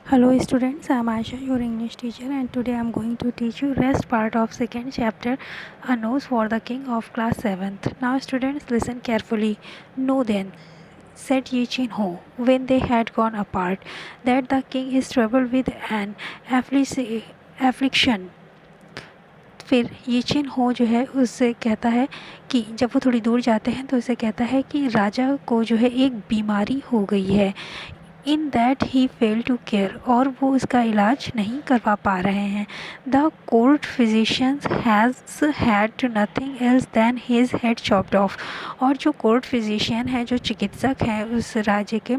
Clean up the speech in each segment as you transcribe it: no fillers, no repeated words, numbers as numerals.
Hello students, I am Aisha, your English teacher, and today I am going to teach you rest part of second chapter, A Nose for the King of class 7th. Now students listen carefully. Know then, said Yi Chin Ho, when they had gone apart, that the king is troubled with an affliction. फिर ये चिन हो जो है उससे कहता है कि जब वो थोड़ी दूर जाते हैं तो उसे कहता है कि राजा को जो है एक बीमारी हो गई है, in that he fail to care, और वो उसका इलाज नहीं करवा पा रहे हैं. The court physicians has had nothing else than his head chopped off. और जो कोर्ट फिजिशियन है, जो चिकित्सक हैं उस राज्य के,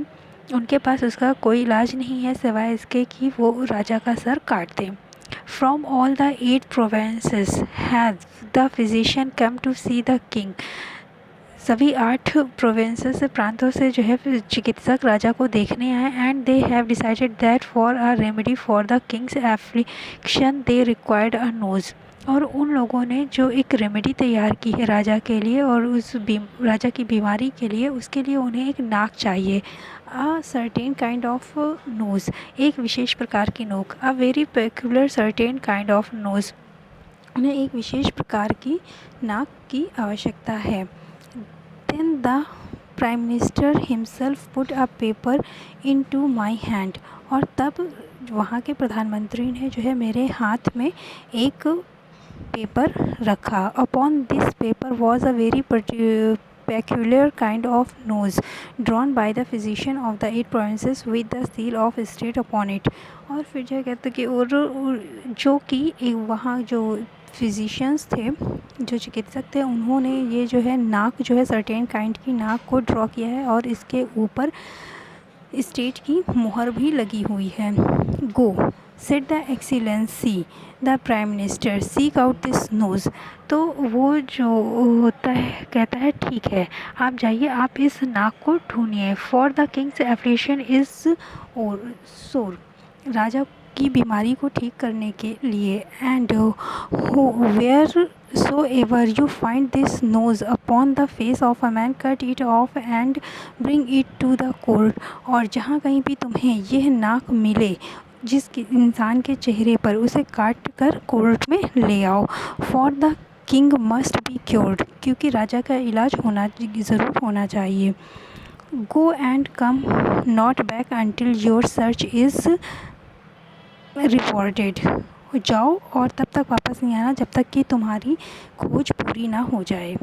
उनके पास उसका कोई इलाज नहीं है सिवाय इसके कि वो राजा का सर काट दें. From all the 8 provinces has the physician come to see the king. सभी 8 प्रोविंसेस से, प्रांतों से जो है चिकित्सक राजा को देखने आए. And they have decided that for a remedy for the king's affliction they required a nose. और उन लोगों ने जो एक रेमेडी तैयार की है राजा के लिए और उस राजा की बीमारी के लिए, उसके लिए उन्हें एक नाक चाहिए. A certain kind of nose, एक विशेष प्रकार की नोक. A very peculiar certain kind of nose, उन्हें एक विशेष प्रकार की नाक की आवश्यकता है. Then the Prime Minister himself put a paper into my hand. और तब वहाँ के प्रधानमंत्री ने जो है मेरे हाथ में एक पेपर रखा. Upon this paper was a very peculiar kind of nose drawn by the physician of the 8 provinces with the seal of state upon it. और फिर जो कहते कि और जो कि वहाँ जो फिजिशियंस थे, जो चिकित्सक थे, उन्होंने ये जो है नाक जो है सर्टेन काइंड की नाक को ड्रॉ किया है और इसके ऊपर स्टेट की मुहर भी लगी हुई है. Go said the excellency the prime minister seek out this nose. तो वो जो होता है कहता है ठीक है, आप जाइए, आप इस नाक को ढूंढिए. For the king's affliction is और सोर, राजा की बीमारी को ठीक करने के लिए. And where so ever you find this nose upon the face of a man cut it off and bring it to the court. और जहाँ कहीं भी तुम्हें यह नाक मिले जिस इंसान के चेहरे पर, उसे काट कर कोर्ट में ले आओ. For the king must be cured, क्योंकि राजा का इलाज होना ज़रूर होना चाहिए. Go and come not back until your search is rewarded. जाओ और तब तक वापस नहीं आना जब तक कि तुम्हारी खोज पूरी ना हो जाए.